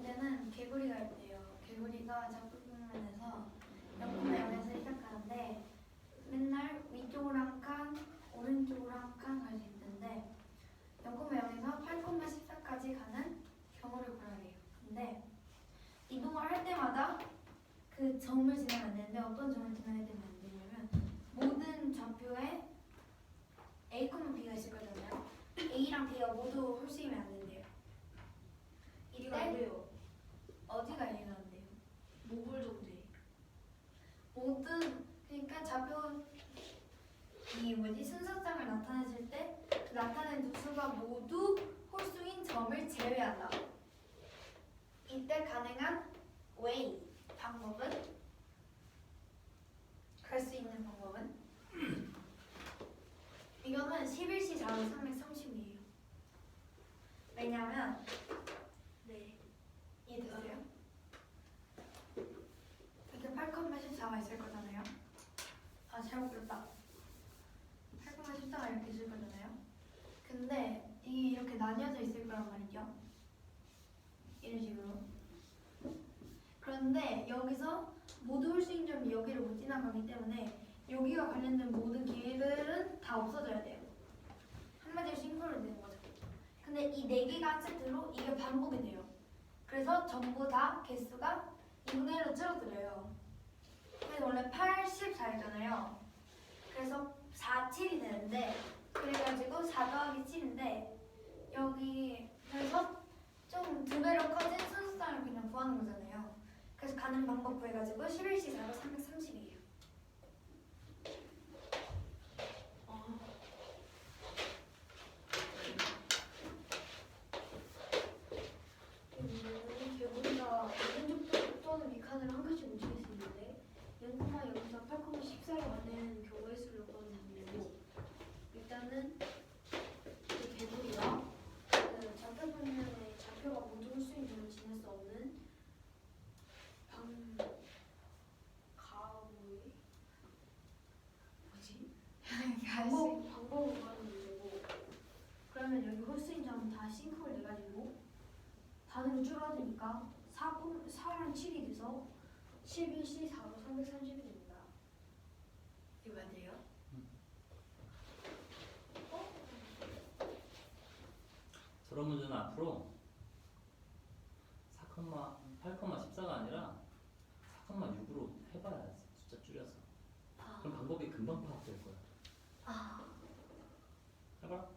문제는 개구리가 있대요. 개구리가 작품면에서 0,0에서 시작하는데 맨날 위쪽으로 한 칸, 오른쪽으로 한 칸 갈 수 있는데 0,0에서 8,14까지 가는 경우를 구하래요. 근데 이동을 할 때마다 그 점을 지나면 안 되는데 어떤 점을 지나야 되면 안 되냐면 모든 좌표에 A, B가 있을 거잖아요. A랑 B가 모두 홀수이면 안 된대요. 이해가 안 돼요. 어디가 이해가 안 돼요? 모블 정제. 모든 그러니까 좌표 이 순서장을 나타냈을 때 그 나타낸 두 수가 모두 홀수인 점을 제외한다. 이때 가능한 way 방법은 갈 수 있는 방법은 이거는 11시 4분 330이에요. 왜냐면 네. 이해되세요? 이렇게 8,14가 있을 거잖아요. 아 잘못 그렸다. 8,14가 이렇게 있을 거잖아요. 근데 이게 이렇게 나뉘어져 있을 거란 말이죠. 이런 식으로. 그런데 여기서 모두 홀수인 점이 여기를 못 지나가기 때문에 여기가 관련된 모든 길들은 다 없어져야 돼요. 한마디로 싱크로를 되는 거죠. 근데 이 4개가 한 세트로 이게 반복이 돼요. 그래서 전부 다 개수가 2분의 1로 줄어들어요. 그래서 원래 84였잖아요. 그래서 4, 7이 되는데 그래가지고 4 더하기 7인데 여기 그래서 좀 2배로 커진 순수장을 그냥 구하는 거잖아요. 그래서 가는 방법 구해가지고 11시 4로 330이에요. 개구리가 오른쪽 또는 밑칸으로 한 칸씩 움직일 수 있는데 0,0에서 8,14로 가는 경우의 수를 구하는 문제고 일단은 그 개구리가 그 좌표 방면에 좌표가 모두 홀수인 점을 지날 수 없는 방법을 구하는 문제고 그러면 여기 홀수인 점은 다 싱크홀 돼가지고 반으로 줄어드니까 4랑 7이 돼서 11시 4로 330이 됩니다. 이거 맞아요? 저런 문제는 앞으로 8,14가 아니라 4,6으로 해봐야 숫자 줄여서. 그럼 방법이 금방 파악될 거야. 해봐.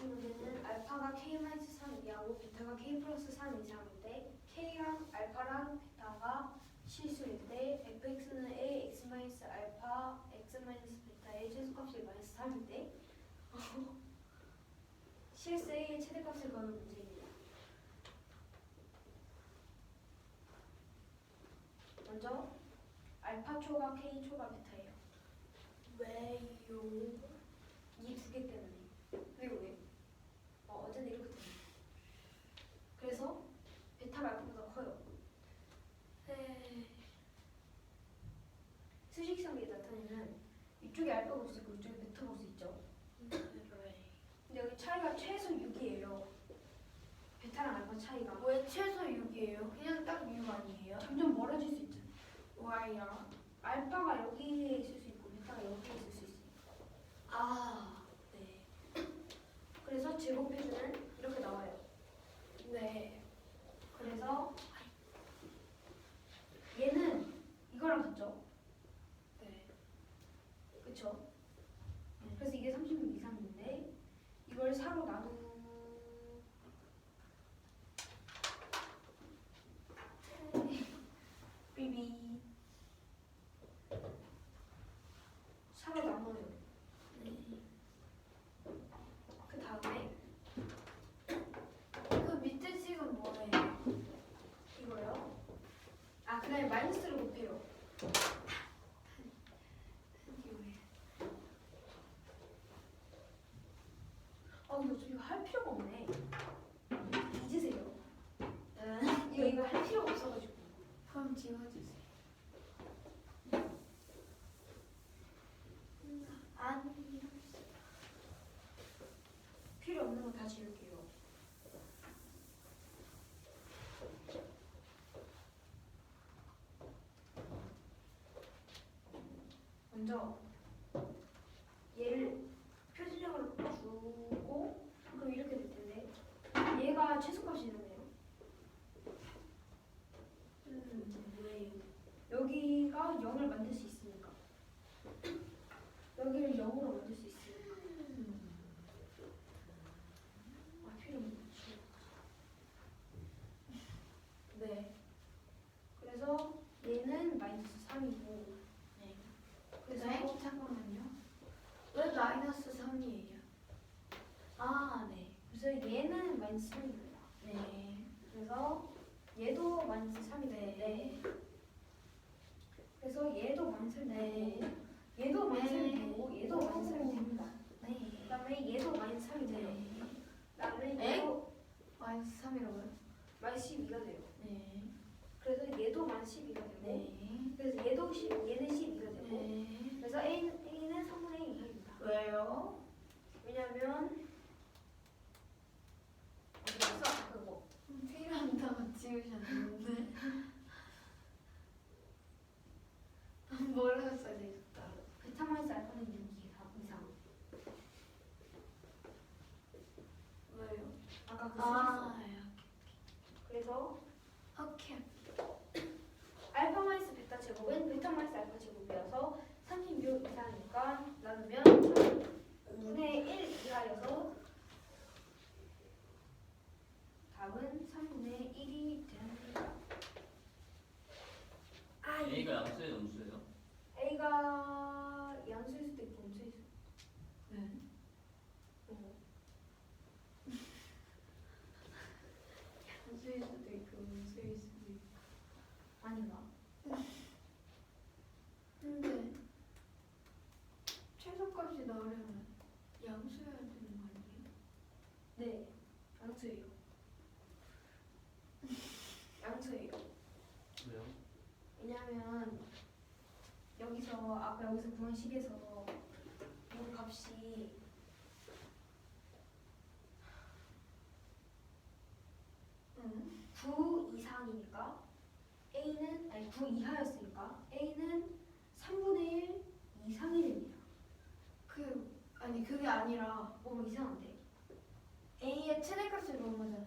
이 문제는 알파가 k-3 이하고 베타가 k 플러스 3 이상일 때 k랑 알파랑 베타가 실수일 때 fx는 a x 마이너스 알파 x 마이너스 베타의 최소값이 마이너스 3일 때 실수 a의 최대값을 구하는 문제입니다. 먼저 알파 초과 k 초과 베타예요. 왜요? 이 두 개 때문에. 그리고 왜? 어제는 이렇게 됩니다. 그래서 베타가 알파보다 커요. 수직성이 나타내면 이쪽에 알파가 올 수 있고 이쪽에 베타가 올 수 있죠. 근데 여기 차이가 최소 6이에요. 베타랑 알파 차이가. 왜 최소 6이에요? 그냥 딱 6 아니에요? 점점 멀어질 수 있죠. Y랑 알파가 여기에 있을 수 있고 베타가 여기에 있을 수 있어요. 네. 그래서 제곱 표준은 이렇게 나와요. 네. 그래서 얘는 이거랑 같죠? 네. 그쵸? 그래서 이게 36 이상인데 이걸 4로 비비. 4로 나눠요. 그 다음에 그 밑에 식은 뭐예요? 이거요. 그 다음에 마이너스를 곱해요. 이거 할 필요가 없네. 잊으세요. 이거 할 필요가 없어가지고. 그럼 지워주세요. 아니 필요 없는 거 다 지울게요. 먼저 얘를 표준형으로 주고 그럼 이렇게 될 텐데 얘가 최소값이 되네요. 왜요? 여기가 0을 만들 수 있으니까 여기를 0으로 만들 수 있으니까 아 필요 없지. 네. 그래서 얘는 마이너스 3이고 네. 그래서 네? 잠깐만요. 왜 마이너스 3이에요? 아, 네. 그래서 얘는 마이너스 3입니다. 네. 그래서 얘도 마이너스 3이 되는데 그래서 얘도 마이너스 3이 네. 되고 얘도 마이너스 3이 네. 되고 얘도 마이너스 3이 됩니다. 네. 그 다음에 얘도 마이너스 3이 돼요. 네. 그 다음에 에? 얘도 마이너스 3이라고요? 마이너스 12가 돼요. 네. 그래서 얘도 마이너스 12가 되고 네. 그래서 얘도 10, 얘는 12가 되고 네. 그래서 A는 3분의 2 이하입니다. 왜요? 왜냐면 어디 갔어? 그거 필요한다고 지우셨는데. 뭐라고 써야 되겠다. 베타 마이너스 알파는 6 이상 왜요? 아까 그 아, 수식어 그래서 오케이. 알파 마이너스 베타 제곱은 베타 마이너스 알파 제곱이어서 36 이상이니까 나누면 3분의 1 이하여서 답은 3분의 1이 됩니다. 아, A가 양수예요, 음수예요? A가 양수일 수도 있고 음수일 수도 네. 있고 수일 수도 있고 수일 수도 있고. 아닌가? 근데 최소값이 나오려면 양수여야 되는 거 아니에요? 네, 양수예요. 양수예요. 왜요? 왜냐면 여기서 아까 여기서 구한 식에서 이 값이 9 이상이니까 A는 아니 9 이하였으니까 A는 3분의 1 이상이 됩니다. 아니 그게 아니라 뭐 이상한데? A의 최대값을 넣은 거잖아요.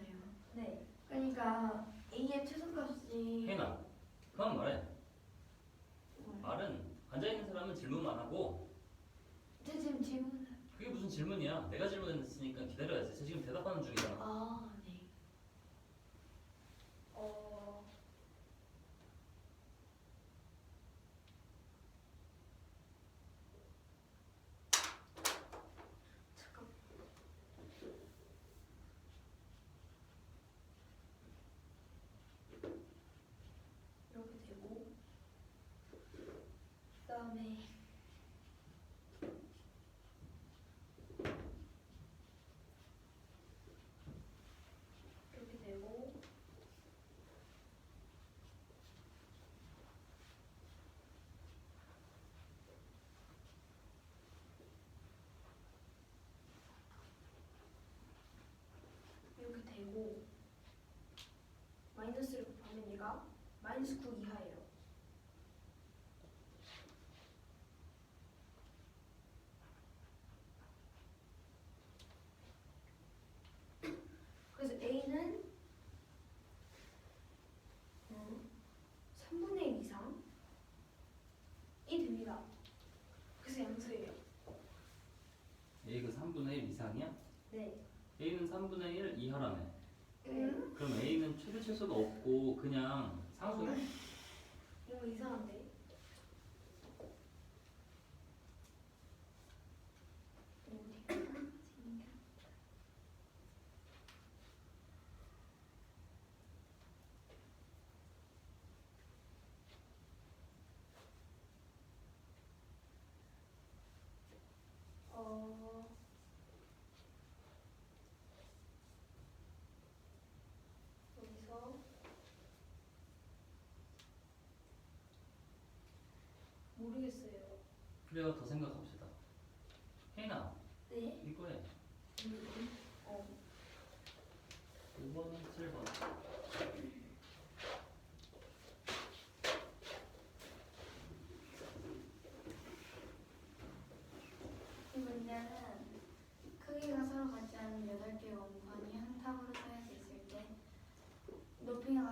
네. 그러니까 A의 최소값이 혜인아, 그만 말해. 뭐예요? 말은 앉아있는 사람은 질문만 하고 제 지금 질문. 그게 무슨 질문이야. 내가 질문했으니까 기다려야지. 쟤 지금 대답하는 중이잖아. 아, 네. 어 잠깐. 이렇게 되고 그다음에 이렇게 되고 이렇게 되고 마이너스를 곱하면 얘가 마이너스 9 이하예요. 그래서 A는 3분의 1 이상이 됩니다. 그래서 양수예요. A가 3분의 1 이상이야? 네. A는 3분의 1 이하라며. 응? 그럼 A는 최대 최소가 없고 그냥 상수야? 이거 이상한데? 어 여기서 모르겠어요. 그래요, 더 생각합시다. 혜인아, 네. 이거 해. 어 5번은 7번.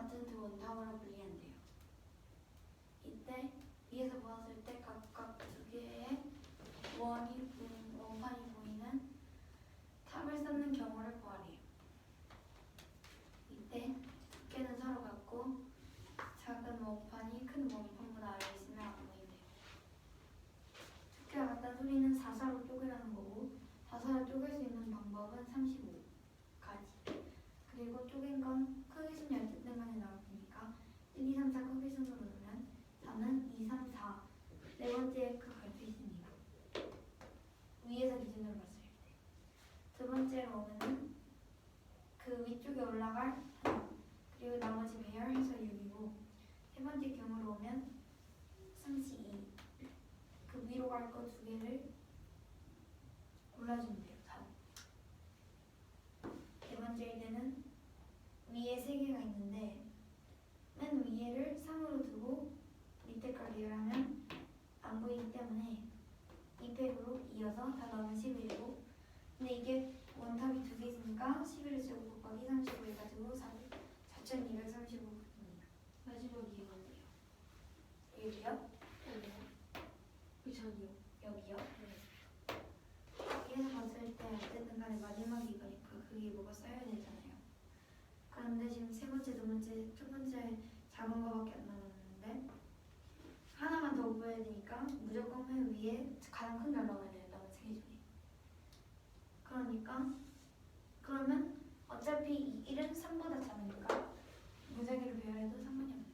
같은 두 원탑으로 분리한대요. 이때 위에서 보았을 때 각각 두 개의 원판이 보이는 탑을 쌓는 경우를 구하래요. 이때 두께는 서로 같고 작은 원판이 큰 원판보다 아래에 있으면 안 보인대요. 두께가 같다는 소리는 4사로 쪼개라는 거고 4사로 쪼갤 수 있는 방법은 35가지. 그리고 쪼갠 건 크기순이 어쨌든 간에 나올 테니까 1, 2, 3, 4 크기순으로 놓으면 4는 2, 3, 4 네 번째에 갈 수 있습니다. 위에서 기준으로 봤을 때. 두 번째로 오면은 그 위쪽에 올라갈 하나 그리고 나머지 배열해서 6이고 세 번째 경우로 오면 32 그 위로 갈 거 두 개를 골라주면 돼요. 4. 네 번째일 때는 위에 세 개가 있는데 맨 위에를 3으로 두고 밑에 걸 배열하면 안 보이기 때문에 2팩으로 이어서 다 넣으면 11이고 근데 이게 원탑이 두 개 있으니까 11을 제곱 곱하기 35 해가지고 4235입니다. 마지막 이해가 안 돼요. 여기요? 그 전이요. 여기요? 네. 위에서 봤을 때 어쨌든 간에 마지막이니까 그게 뭐가 쌓여야 되잖아요. 그런데 지금 세 번째, 두 번째, 첫 번째 작은 거밖에 안 남았는데 하나만 더 보여야 되니까 무조건 맨 위에 가장 큰 걸 넣어야 돼요. 남은 세 개 중에. 그러니까 그러면 어차피 이 1은 3보다 작으니까 무작위로 배열해도 상관이 없는 거예요.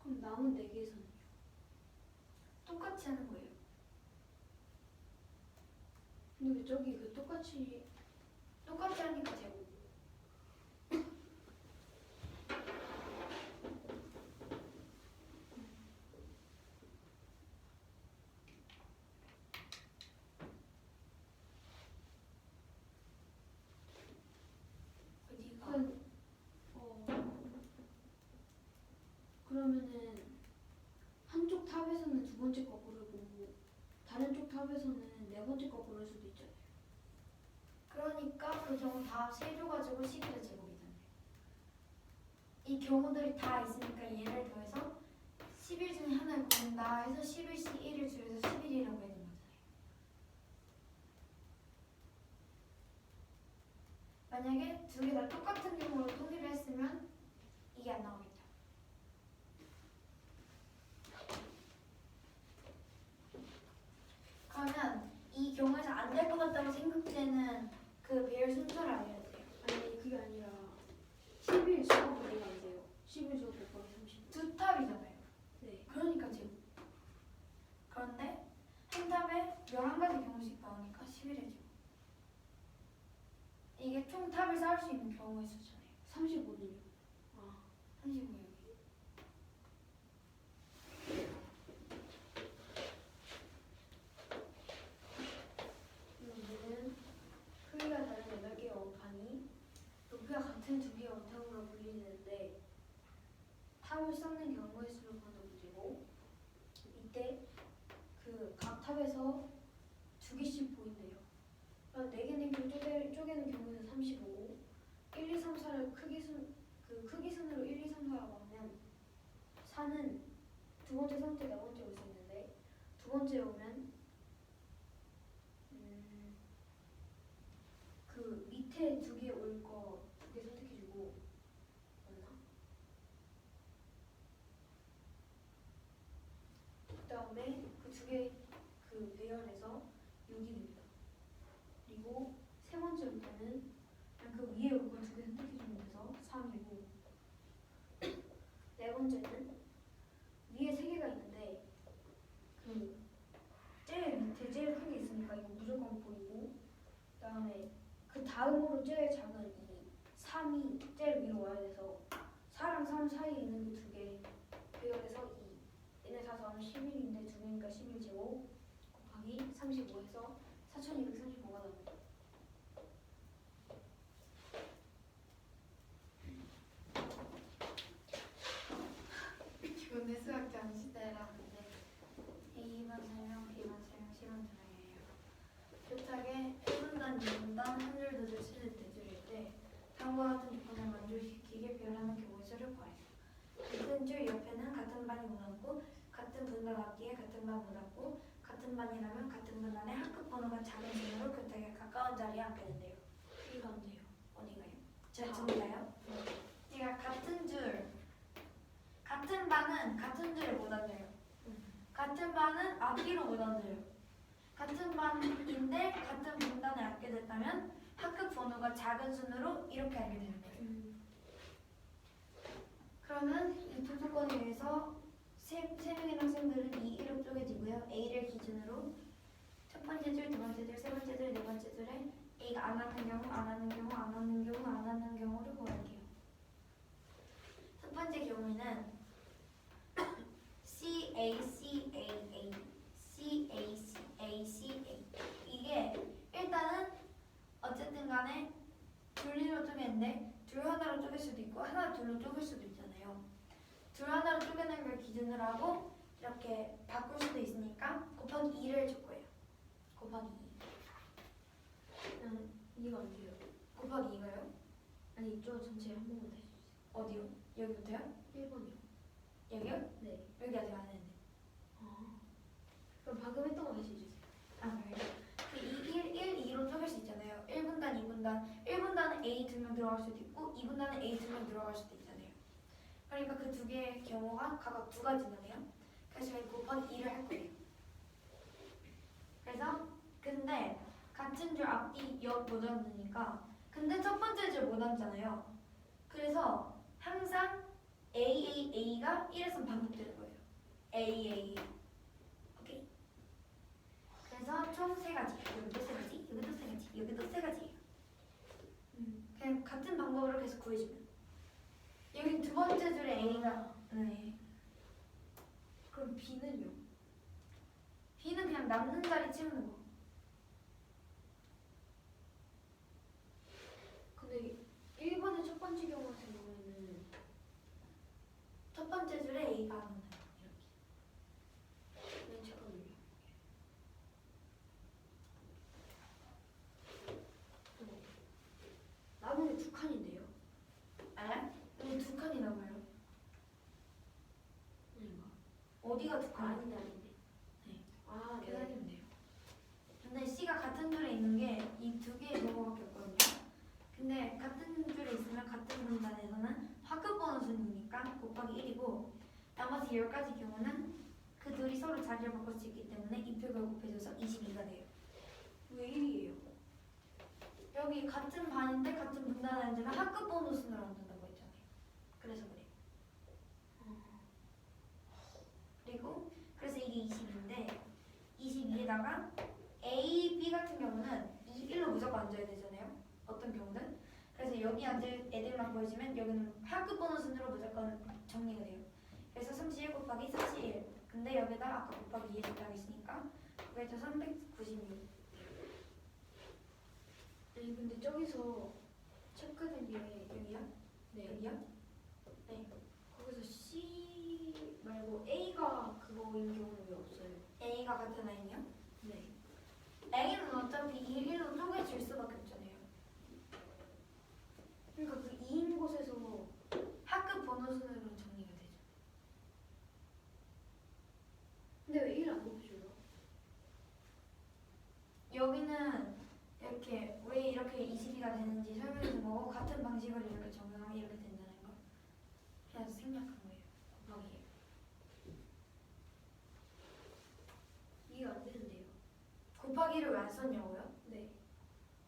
그럼 남은 4개에서는요? 똑같이 하는 거예요. 근데 왜 저기 그 똑같이 하니까 제곱. 어디가? 그러면은 한쪽 탑에서는 두 번째 거 고르고 다른 쪽 탑에서는 네 번째 거 고를 수도 있잖아요. 그러니까 그 경우 다 세줘가지고 11의 제곱이잖아요. 이 경우들이 다 있으니까 얘를 더해서 11 중에 하나를 고른다 해서 11씩 1을 줄여서 11이라고 해야 되는 거잖아요. 만약에 두 개 다 똑같은 경우로 통일을 했으면 이게 안 나오겠죠. 그러면 이 경우에서 안 될 것 같다고 생각되는 그 배열 순서를 알려야 돼요. 아니 그게 아니라 11 제곱을 내가 안 돼요. 11 제곱 곱하기 30. 두 탑이잖아요. 네. 그러니까 제곱. 그런데 한 탑에 11가지 경우씩 나오니까 11의 제곱. 이게 총 탑을 쌓을 수 있는 경우의 수잖아요. 35는요? 아, 35 여기. 문제는 크기가 다른 8개의 원판이 높이가 같은 두 개의 원탑으로 분리되는데 탑을 쌓는 경우의 수를 구하는 문제고 이때 그 각 탑에서 두 개씩 보인대요. 그러니까 4개, 4개로 쪼개는 경우는 35고 1, 2, 3, 4를 크기순으로 1, 2, 3, 4라고 하면 4는 두 번째, 세 번째, 네 번째 올 수 있는데 두 번째 오면 그 밑에 두 개 올 거 두 개 선택해주고 맞나? 그 다음에 그 두 개 그 배열해서 6이 됩니다. 그리고 세 번째 올 때는 그냥 그 위에 올 거 두 개 선택해주면 돼서 3이고 네 번째는 위에 세 개가 있는데 그 제일 밑에 제일 큰 게 있으니까 이거 무조건 보이고 그 다음에 그 다음으로 제일 작은 이 3이 제일 위로 와야 돼서 4랑 3 사이에 있는 그 두 개 배열해서 2 얘네 다 더하면 11인데 두 개니까 11제곱 곱하기 35 해서 4235가 나옵니다. 기본 수학 전시대라는데 A반 설명, B반 설명, C반 설명이에요. 교탁에 1분단, 2분단, 한 줄, 두 줄, 세 줄, 네 줄일 때 다음 다음과 같은 조건을 만족시키길 별하는 경우의 수를 구하여. 같은 줄 옆에는 같은 반이 못 앉고 같은 분단 앞뒤에 같은 반 못 앉고 같은 반이라면 같은 분단의 학급 번호가 작은 순으로 교탁에 가까운 자리에 앉게 된대요. 이해가 안 돼요. 어디가요? 제가 정리해요. 제가 같은 줄, 같은 반은 같은 줄에 못 앉아요. 같은 반은 앞뒤로 못 앉아요. 같은 반인데 같은 분단에 앉게 됐다면 학급 번호가 작은 순으로 이렇게 앉게 되는 거예요. 그러면 이 두 조건에 의해서 세 명의 학생들은 이 1로 쪼개지고요. A를 기준으로 첫 번째 줄, 두 번째 줄, 세 번째 줄, 네 번째 줄에 A가 안 하는 경우, 안 하는 경우, 안 하는 경우, 안 하는 경우를 구할게요. 첫 번째 경우에는 C A C A A C A C A C A 이게 일단은 어쨌든 간에 둘로 쪼개는데 둘 하나로 쪼갤 수도 있고 하나 둘로 쪼갤 수도 있잖아요. 둘 하나로 쪼개는 걸 기준으로 하고 이렇게 바꿀 수도 있으니까 곱하기 2를 줄 거예요. 곱하기 2. 이해가 안 돼요. 곱하기 2가요? 아니 이쪽 전체 한 번만 다시 주세요. 어디요? 여기부터요? 1번이요. 여기요? 네. 여기 아직 안 했는데. 그럼 방금 했던 거 다시 해주세요. 아 그래요? 그 2로 쪼갤 수 있잖아요. 1분단, 2분단. 1분단은 A 2명 들어갈 수도 있고 2분단은 A 2명 들어갈 수도 있잖아요. 그러니까 그 두 개의 경우가 각각 두 가지잖아요. 그래서 저희 곱하기 2를 할 거예요. 그래서 근데 같은 줄 앞뒤 옆 못 앉으니까 근데 첫 번째 줄 못 앉잖아요. 그래서 항상 AAA가 1에서 반복되는 거예요. AAA. 오케이? 그래서 총 세 가지. 여기도 세 가지, 여기도 세 가지, 여기도 세 가지예요. 그냥 같은 방법으로 계속 구해주면. 여기 두 번째 줄에 A가 네. 그럼 B는요? B는 그냥 남는 자리 채우는 거. 근데 1번의 첫 번째 경우 같은 경우에는 첫 번째 줄에 A가 안 오는 거. 네, 잠깐만요. 남은 게 두 칸인데요? 에? 여기 두 칸이 남아요. 아닌가? 어디가 두 칸? 아닌데 아닌데. 네. 아, 네. 계산이면 돼요. 근데 C가 같은 줄에 있는 게 이 두 개의 경우밖에 없거든요. 근데 같은 줄에 있으면 같은 분단에서는 학급 번호 순이니까 곱하기 1이고 나머지 10가지 경우는 그 둘이 서로 자리를 바꿀 수 있기 때문에 입표가 곱해져서 22가 돼요. 왜 1이에요? 여기 같은 반인데 같은 분단에 앉으면 학급 번호 순으로 앉는다고 했잖아요. 그래서 그래요. 그리고 그래서 이게 20인데 22에다가 A, B 같은 경우는 2, 1로 무조건 앉아야 되잖아요. 어떤 경우는. 그래서 여기 앉을 애들만 보여주면 여기는 학급 번호 순으로 무조건 정리가 돼요. 그래서 31 곱하기 31. 근데 여기다 아까 곱하기 2에 적당히 있으니까 그게 396. 아니 근데 저기서 체크된 게 여기요? 네. 여기요? 네. 거기서 C 말고 A가 그거인 경우는 왜 없어요? A가 같은 A요? 네. A는 어차피 1, 1로 쪼개질 수밖에 없잖아요. 그러니까 그 2인 곳에서 학급 번호 순으로 정리가 되죠. 근데 왜 1을 안 곱해줘요? 여기는 이렇게 왜 이렇게 22가 되는지 설명해 준 거고 같은 방식으로 이렇게 적용하면 이렇게 된다는 걸 그냥 생략한 거예요. 곱하기예요. 이해가 안 되는데요. 곱하기를 왜 안 썼냐고요? 네.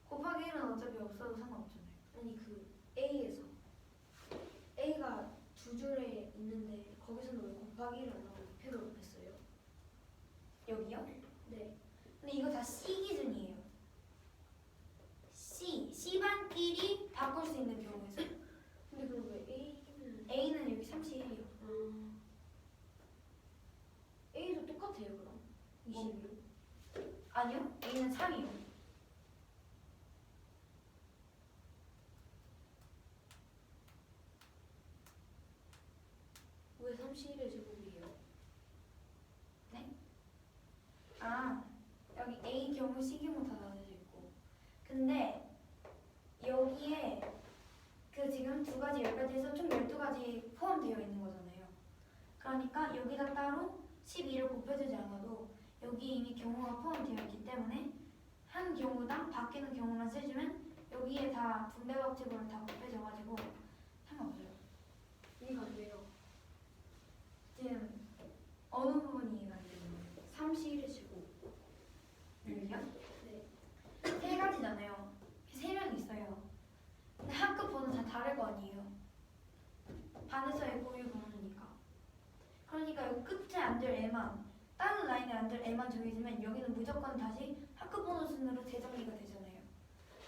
곱하기 1은 어차피 없어도 상관없잖아요. 아니 그 A에서 A가 두 줄에 있는데 거기서는 왜 곱하기 1을 안 하고 곱해를 곱했어요? 여기요? 네. 근데 이거 다 C 기준이에요. C반끼리 바꿀 수 있는 경우에서 근데 그럼 왜 A는 A는 여기 31이요. A도 똑같아요 그럼? 21. 아니요? A는 3이요. 왜 31의 제곱이에요? 네? 아 여기 A 경우 C 경우 다 나눠져 있고 근데 여기에 그러니까 여기다 따로 12를 곱해주지 않아도 여기 이미 경우가 포함되어 있기 때문에 한 경우당 바뀌는 경우만 세주면 여기에 다 분배 법칙으로 다 곱해져가지고 상관없어요. 이해가 안 돼요. 지금 어느 부분이 이해가 안 되는 거예요? 31의 제곱. 여기요? 네. 세 가지잖아요. 세 명 있어요. 근데 학급 번호 다 다를 거 아니에요. 반에서의 고유 번호니까. 그러니까 여기 끝에 앉을 애만 다른 라인에 앉을 애만 정해지면 여기는 무조건 다시 학급 번호 순으로 재정리가 되잖아요.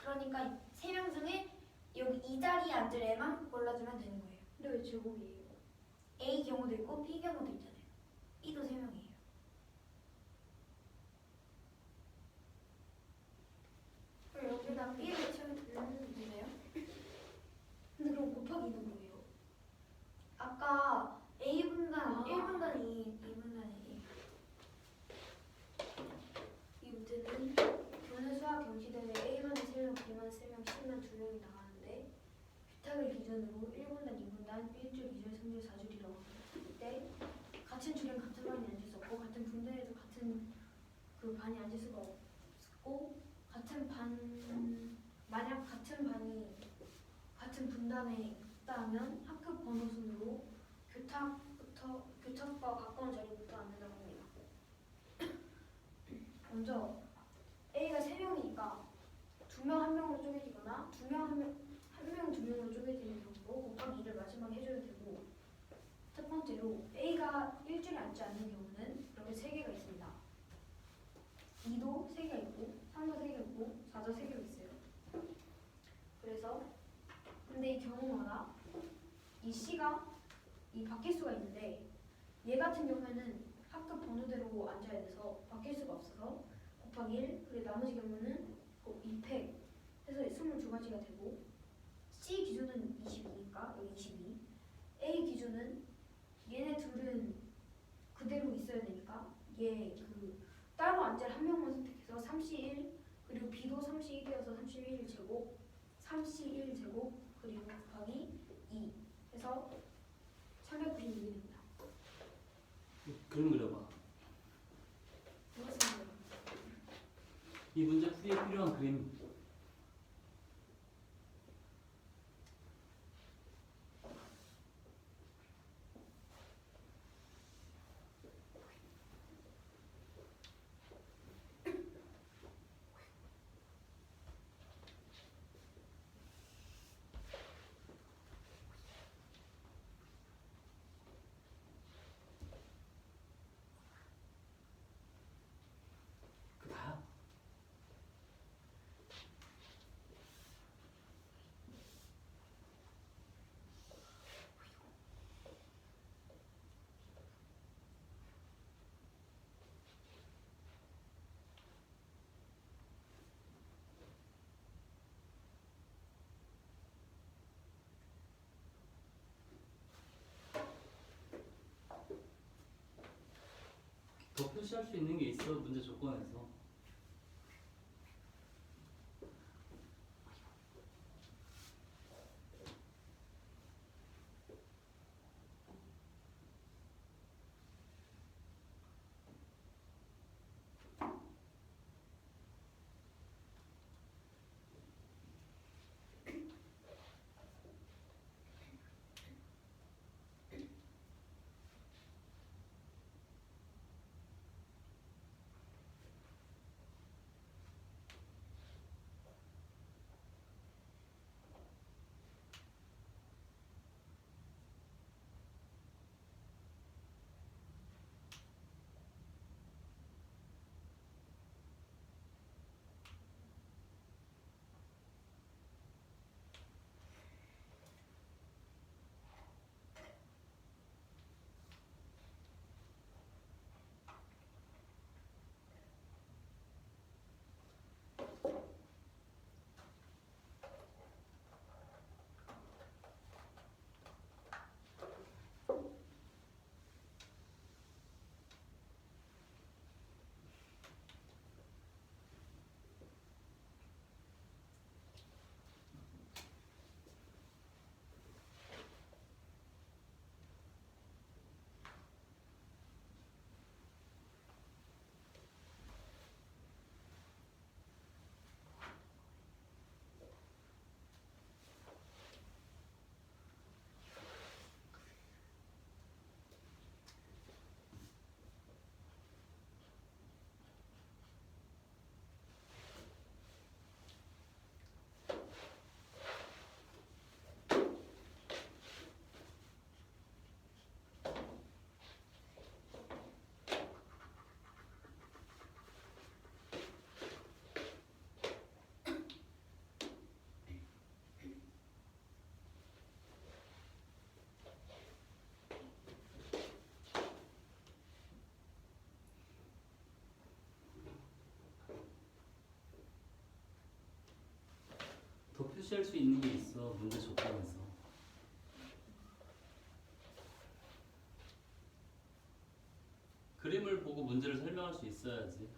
그러니까 세 명 중에 여기 이 자리에 앉을 애만 골라주면 되는 거예요. 근데 왜 제곱이에요? A 경우도 있고 B 경우도 있잖아요. B도 세 명이에요. 그럼 여기다 B를 채우면 되세요? 근데 그럼 곱하기 2는 뭐예요? 아까 A분단 아. 1분단 2, 2분단 2. 이 문제는 교내 수학 경시대회 A만 3명, B만 3명, C만 2명이 나가는데 규탁을 기준으로 1분단, 2분단, 1줄, 2줄, 3줄, 4줄이라고 합니다. 이때 같은 줄엔 같은 반이 앉을 수 없고 같은 분단에도 같은 그 반이 앉을 수가 없고 같은 반 만약 같은 반이 같은 분단에 있다면 학급 번호 순으로 교탁과 가까운 자리부터 앉는다고 합니다. 먼저 A가 3명이니까 2명 1명으로 쪼개지거나 2명 1명 2명으로 쪼개지는 경우로 곱하기 2를 마지막에 해줘도 되고 첫 번째로 A가 일줄에 앉지 않는 경우는 이렇게 3개가 있습니다. 2도 3개가 있고 3도 3개가 있고 4도 3개가 있어요. 그래서 근데 이 경우마다 이 C가 이 바뀔 수가 있는데 얘 같은 경우에는 학급 번호대로 앉아야 돼서 바뀔 수가 없어서 곱하기 1 그리고 나머지 경우는 2팩 해서 22가지가 되고 C 기준은 22니까 여기 22 A 기준은 얘네 둘은 그대로 있어야 되니까 얘 그 따로 앉을 한 명만 선택해서 31 그리고 B도 31이어서 31 제곱 31 제곱 그리고 곱하기 2 해서 396이 됩니다. 그림 그려봐. 이것은 이 문제 풀이에 필요한 그림. 그 다야. 더 표시할 수 있는 게 있어 문제 조건에서. 더 표시할 수 있는 게 있어. 문제 조건에서. 그림을 보고 문제를 설명할 수 있어야지.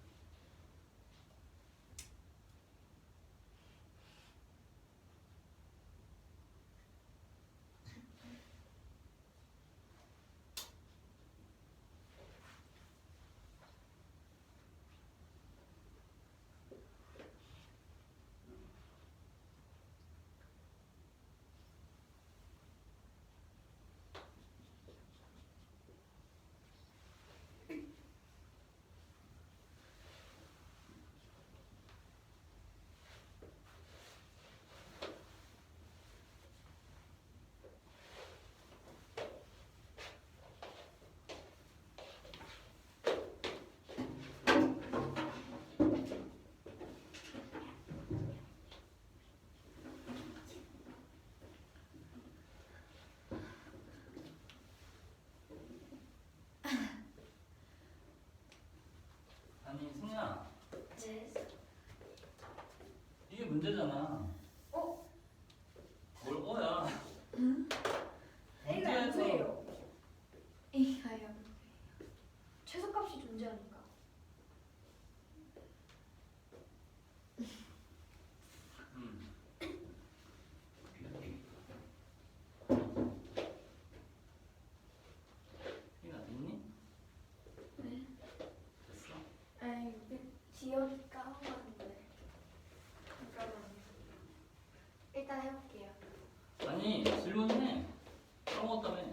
아니 승민아, 네. 이게 문제잖아. 어? 뭘 어야? A가 양수예요. A가 양. 최소값이 존재하니까. 음. 승민아 됐니? 네. 됐어? 아니 기억이 까먹었는데. 잠깐만요. 일단 해볼게요. 아니 질문해. 까먹었다며.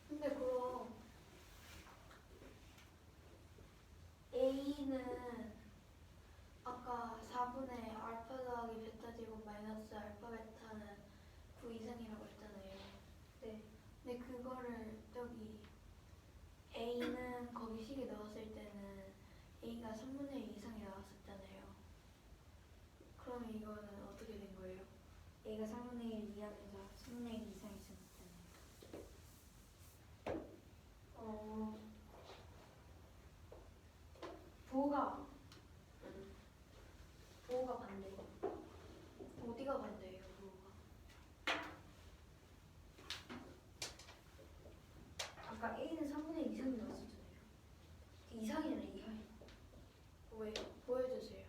근데 그럼 A는 아까 4분의 알파 더하기 베타 제곱 마이너스 알파 베타는 9 이상이라고 했잖아요. 네. 근데 그거를 저기 A는 거기 식에 넣었을 때는 A가 3분의 1 이상이 나왔었잖아요. 그럼 이거는 어떻게 된 거예요? A가 3분의 1 이하면서 3분의 1 이상 있었잖아요. 부호가 부호가 반대. 어디가 반대예요, 부호가? 아까 A는 3분의 1 이상이 나왔었잖아요. 이상이 아니라 이하예요. 왜요? 보여주세요.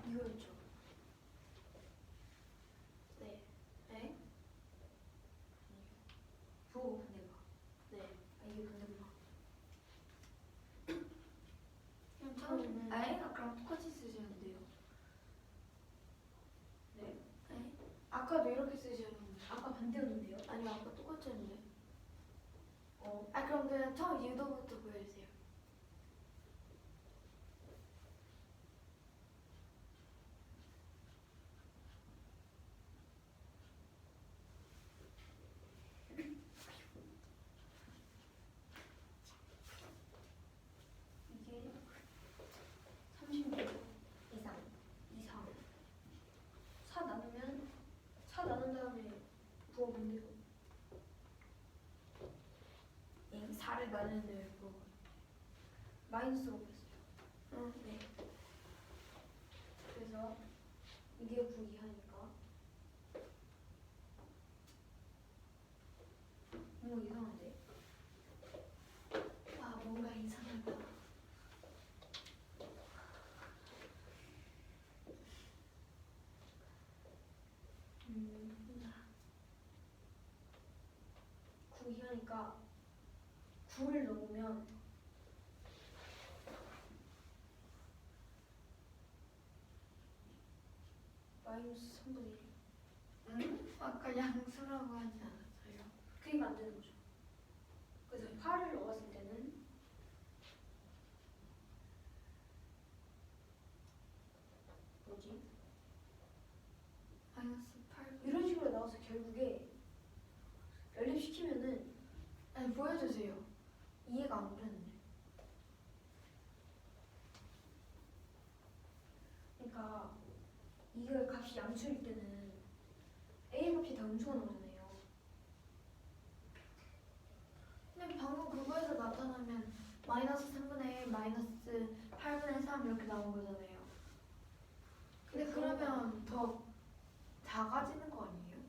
이거였죠. 네. 네? 부호 반대가. 네. 아 이게 반대구나. 그럼 처음에는 아니 아까랑 똑같이 쓰시면 돼요. 네. 네? 아까도 이렇게 쓰셨는데. 아까 반대였는데요? 아니 아까 똑같이 했는데. 아 그럼 그냥 처음 유도부터 보여주세요. 이게 36 이상. 이상. 4 나누면 4 나눈 다음에 부호 뭔데요? 4를 나누는데 뭐 마이너스로 뺐어요. 응. 네. 그래서 이게 9 이하니까. 뭔가 이상한데? 아 뭔가 이상하다. 음. 9 이하니까 9를 넣으면 마이너스 3분의 1. 응? 아까 양수라고 하지 않았어요? 그러니까 안 되는 거죠. 그래서 8을 넣었을 때는 뭐지? 마이너스 8. 이런 식으로 나와서 결국에 연립시키면은 아니 보여주세요. 이해가 안 되는데. 그러니까 이거 값이 양수일 때는 A 값이 다 음수가 나오잖아요. 근데 방금 그거에서 나타나면 마이너스 3분의 1, 마이너스 8분의 3 이렇게 나온 거잖아요. 근데 그러면 더 작아지는 거 아니에요?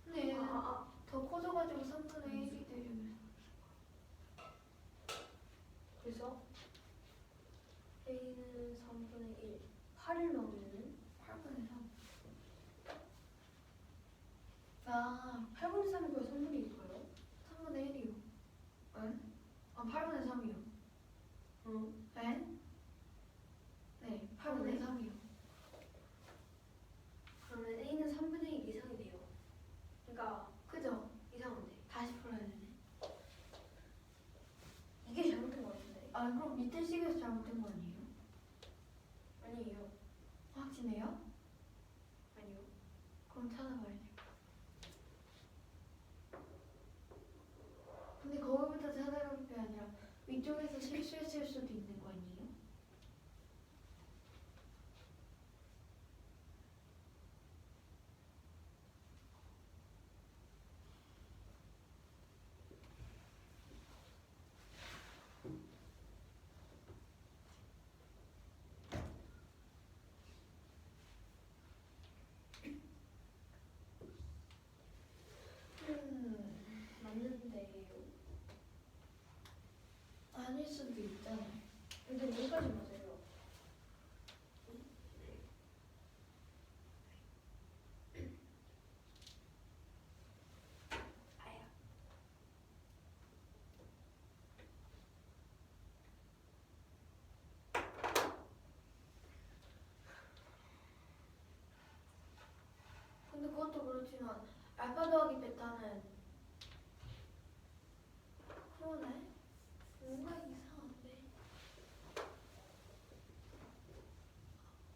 근데 얘는 더 커져가지고 3분의 1이 되려면 그래서 A는 3분의 1, 8을 넣으면은 8분의 3. 아, 8분의 3이고요, 3분의 1이고요. 3분의 1이요. 응? 아, 8분의 3이요. 응. 네? 네, 8분의 3이요. 그러면 A는 3분의 1 이상이 돼요. 그러니까 그죠? 이상한데. 다시 풀어야 되네. 이게 잘못된 거 같은데. 아, 그럼 밑에 식에서 잘못된 거 아니에요? 아니에요. 확신해요? 아니요. 그럼 찾아봐야 돼요. 근데 거기부터 찾아볼 게 아니라 위쪽에서 실수했을 수도 있는 거 아니에요? 맞는데요. 아닐 수도 있잖아요. 근데 여기까지 맞아요. 아야. 근데 그것도 그렇지만 알파 더하기 베타는 그러네? 뭔가 이상한데?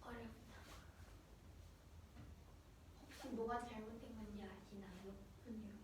어렵다. 혹시 뭐가 잘못된 건지 아시나요? 아니요.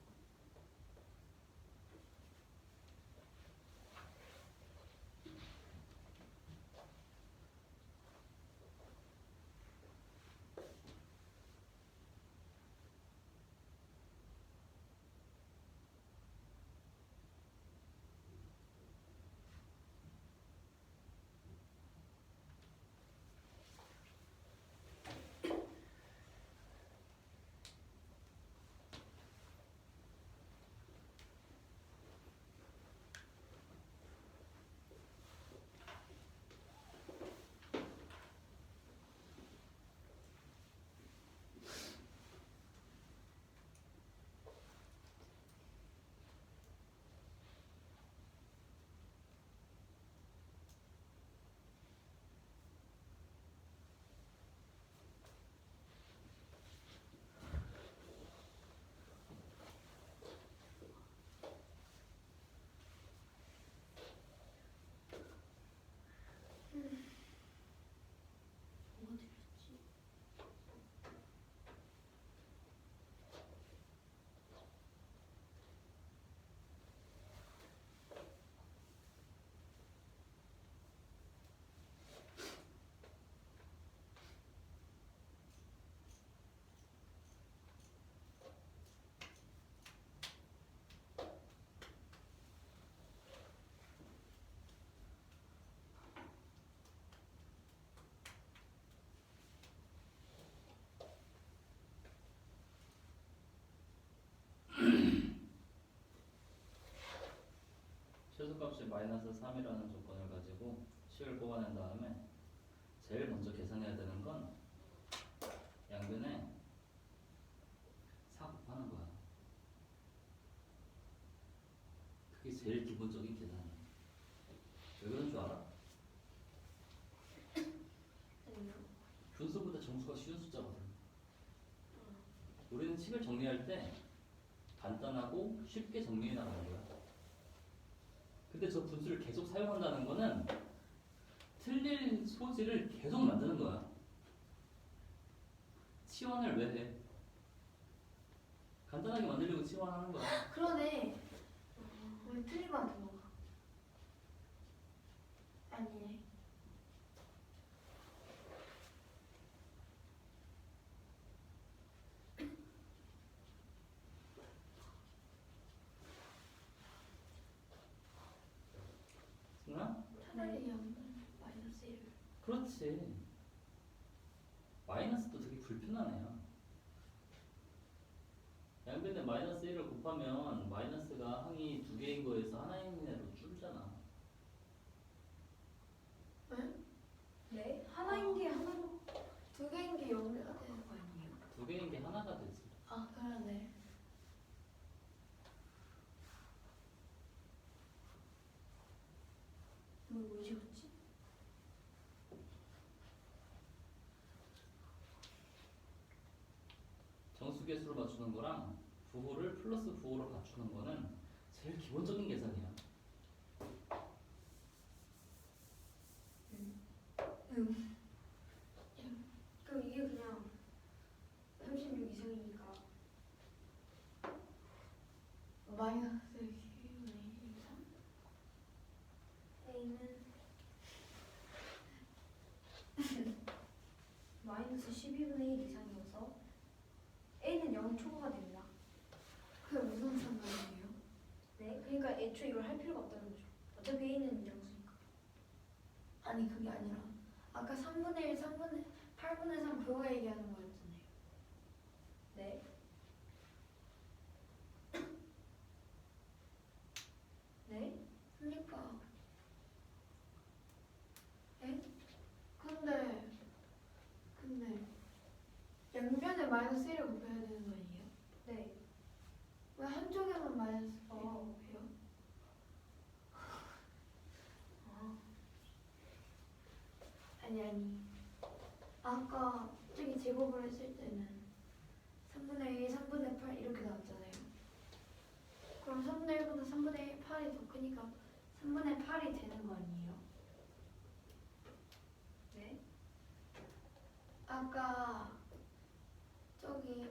뭐가 틀렸지? 최소값이 마이너스 3이라는 조건을 가지고 식을 뽑아낸 다음에 제일 먼저 계산해야 되는 건 양변에 4 곱하는 거야. 그게 제일 기본적인 계산이야. 왜 그런 줄 알아? 아니요. 분수보다 정수가 쉬운 숫자거든. 우리는 식을 정리할 때 간단하고 쉽게 정리해 나가는 거야. 근데 저 분수를 계속 사용한다는 거는 틀릴 소지를 계속 만드는 거야. 치환을 왜 해? 간단하게 만들려고 치환하는 거야. 그러네. 우리 틀린 거 같은 거. 아니네. 승아? 차라리 양분 마이너스 1을. 그렇지. 마이너스도 되게 불편한 애야. 양변에 마이너스 1을 곱하면 마이너스가 항이 두 개인 거에서 하나인 애로 줄잖아. 네? 하나인 게 하나로 두 개인 게 0이 되는 거 아니에요? 두 개인 게 하나가 되지. 아 그러네. 뭐 적었지? 정수계수로 맞추는 거랑 부호를 플러스 부호로 맞추는 거는 제일 기본적인 계산이야. 그럼 이게 그냥 36 이상이니까 마이너스 12분의 1 이상? A는 마이너스 12분의 1 이상이어서 A는 0 초과가 됩니다. 그게 무슨 상관이에요? 네, 그러니까 애초에 이걸 할 필요가 없다는 거죠. 어차피 A는 0수니까. 아니 그게 아니라 아까 3분의 1, 8분의 3 그거 얘기하는 거였잖아요. 네. 네? 그러니까 근데 양변에 마이너스 1을 곱해야 되는 거 아니에요? 네. 왜 한쪽에만 마이너스 1을 어. 곱해요? 아니 아까 저기 제곱을 했을 때는 3분의 1, 3분의 8 이렇게 나왔잖아요. 그럼 3분의 1보다 3분의 8이 더 크니까 3분의 8이 되는 거 아니에요? 네? 아까 저기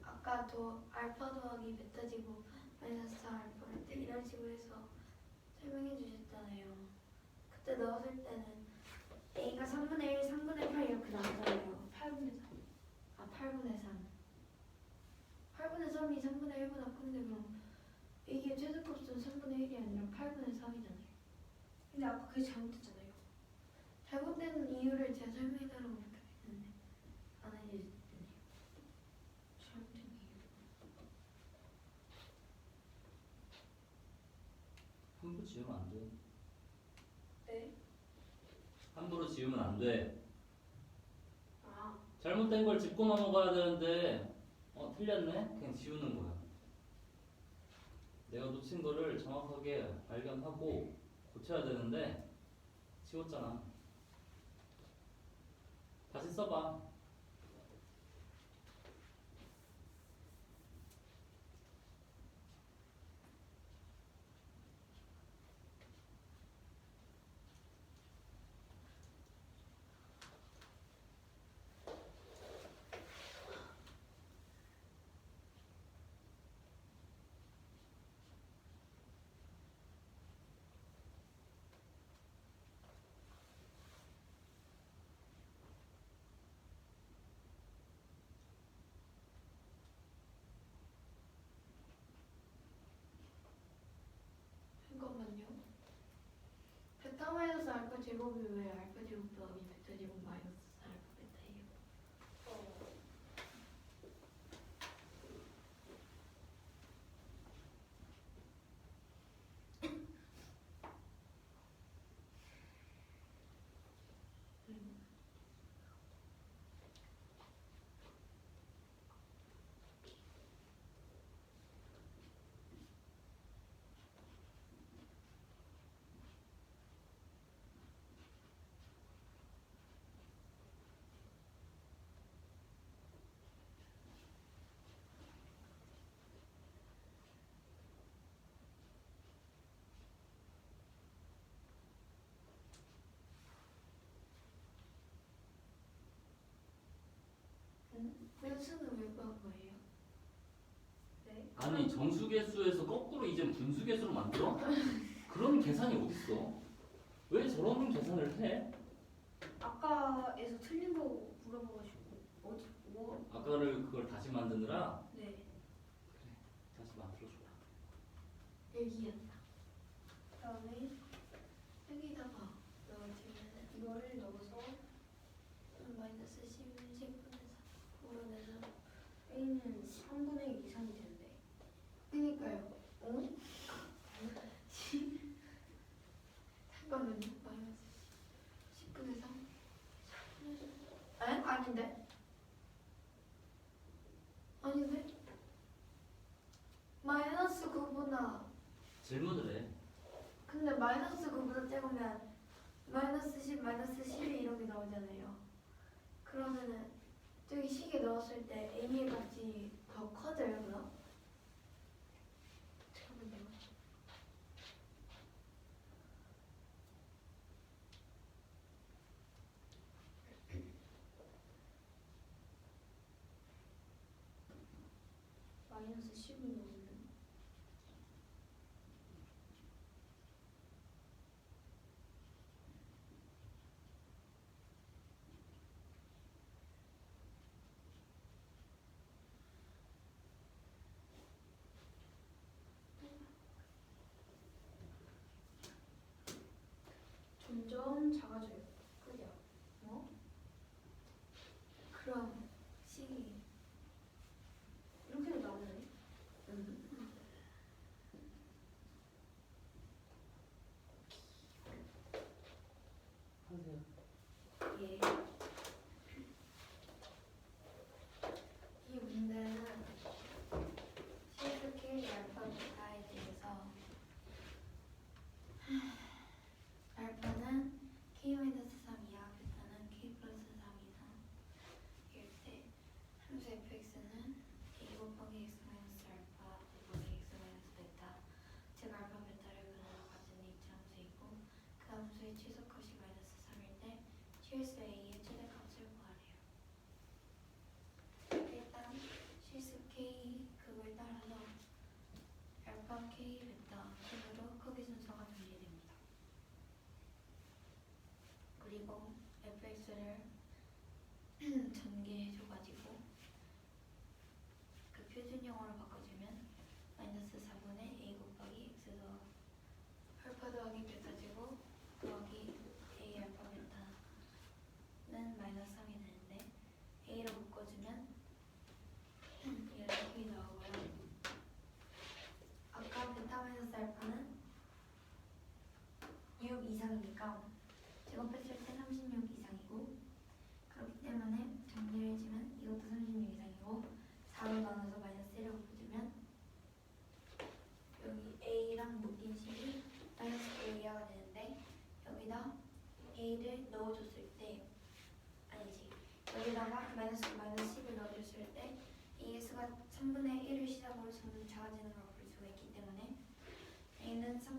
아까 더 알파 더하기 베타 제곱 마이너스 4 알파를 때 이런 식으로 해서 설명해 주셨잖아요. 그때 넣었을 때는 A가 3분의 1, 3분의 8 이렇게 나왔잖아요. 8분의 3. 아 8분의 3. 8분의 3이 3분의 1보다 큰데 그럼 이게 최소값은 3분의 1이 아니라 8분의 3이잖아요. 근데 아까 그게 잘못됐잖아요. 잘못된 이유를 제가 설명해달라고 부탁했는데 안 해주셨네요. 잘못된 이유. 함부로 지우면 안 돼. 네? 함부로 지우면 안 돼. 아, 잘못된 걸 짚고 넘어가야 되는데 틀렸네? 그냥 지우는 거야. 내가 놓친 거를 정확하게 발견하고 고쳐야 되는데 지웠잖아. 다시 써봐. 잠깐만요. 베타 마이너스 알파 제곱이 왜 알파 제곱 더하기 베타 제곱 마이너스 4 알파 베타예요? 분수는 왜 구한 거예요? 네? 아니 정수계수에서 거꾸로 이제 분수계수로 만들어? 그런 계산이 어딨어? 왜 저런 계산을 해? 아까에서 틀린 거 물어봐가지고 어디 뭐? 아까를 그걸 다시 만드느라 네. 다시 만들어줘라. 여기였다. 그다음에 여기다가 넣어주면 이거를 넣어서 마이너스 10분의 4으로 내서 A는 3분의 1 이상이 되는데. 그니까요. 어? 잠깐만요. 마이너스 10분의 3? 에? 아닌데? 아닌데? 마이너스 9보다 질문을 해. 근데 마이너스 9보다 작으면 마이너스 10, 마이너스 12 이런 게 나오잖아요. 그러면은 저기 식에 넣었을 때 A의 값이 더 커져요, 그럼? 잠깐만요. 마이너스 10을 넣으면 점점 작아져요. 그죠? 어? 그럼 식이 이렇게 나오네. 하세요. 예. 이 문제는 CSK 알파벳에 대해서 알파는 K-3이야. 베타는 K 플러스 3이다. 이럴 때 함수 fx는 A 곱하기 x 마이너스 알파 곱하기 x 마이너스 베타 즉 알파 베타를 근으로 가진 H 함수이고 그 함수의 최소값이 마이너스 3일 때 실수 A의 최대값을 구하래요. 일단 실수 K 그걸 따라서 알파 K 베타 순으로 크기 순서가 분리됩니다. 그리고 fx를 전개해줘가지고 그 표준형으로 바꿔주면 마이너스 4분의 a 곱하기 x 더 알파 더하기 베타 제곱 더하기 a 알파 베타는 마이너스 3이 되는데 a로 묶어주면 이렇게 나오고요. 아까 베타 마이너스 알파는 6 이상이니까 제곱했을 때 36 이상이고 그렇기 때문에 정리를 해주면 이것도 36 이상이고 4로 나눠서 마이너스 1을 곱해주면 여기 A랑 묶인 식이 마이너스 A가 되는데 여기다 A를 넣어줬을 때 아니지 여기다가 마이너스 10을 넣어줬을 때 A의 수가 3분의 1을 시작으로 점점 작아지는 걸 볼 수가 있기 때문에 A는 3분의